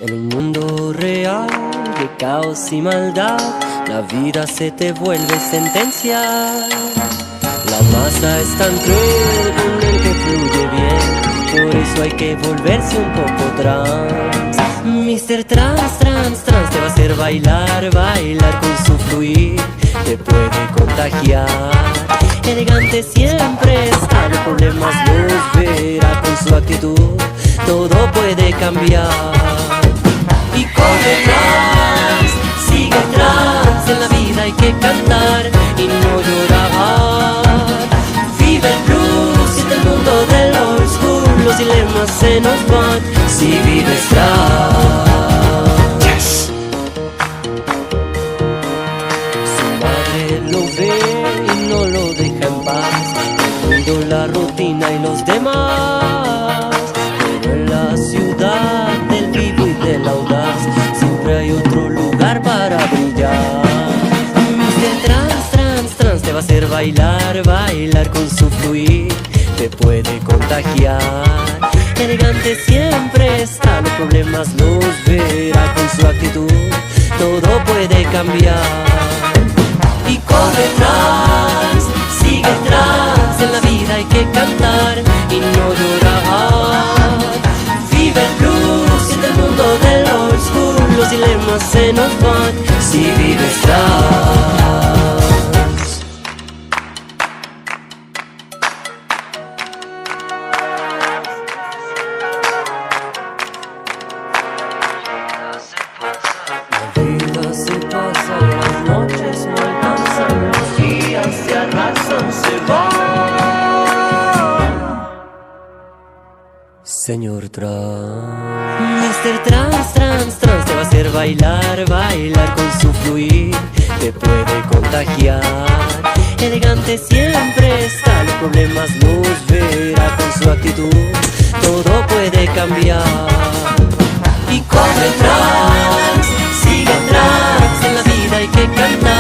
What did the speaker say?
En un mundo real de caos y maldad, la vida se te vuelve sentencia. La masa es tan cruel con el que fluye bien, por eso hay que volverse un poco trans. Mr. Trans, trans, trans te va a hacer bailar, bailar con su fluir, te puede contagiar. Elegante siempre está, los problemas los verá con su actitud, todo puede cambiar. Y corre trans, sigue trans, en la vida hay que cantar y no llorar. Vive el blues, siente el mundo del old school, los dilemas se nos van si vives trans. Yes. Su madre lo ve y no lo deja en paz, el mundo, la rutina y los demás. Pero en la ciudad del vivo y del audaz siempre hay otro lugar para brillar. Mr. Trans, trans, trans te va a hacer bailar, bailar con su fluir, te puede contagiar. Elegante siempre está, los problemas los verá con su actitud, todo puede cambiar. Y corre trans, sigue trans, en la vida hay que cantar y no llorar. Vive el blues, siente el mundo del old school, los dilemas se nos van si vives trans. La vida se pasa, las noches no alcanzan, los días se arrasan, se van. Señor Trans, Mr. Trans, trans, trans te va a hacer bailar, bailar con su fluir, te puede contagiar. Elegante siempre está, los problemas los verá con su actitud, todo puede cambiar. Y corre trans, sigue trans, en la vida hay que cantar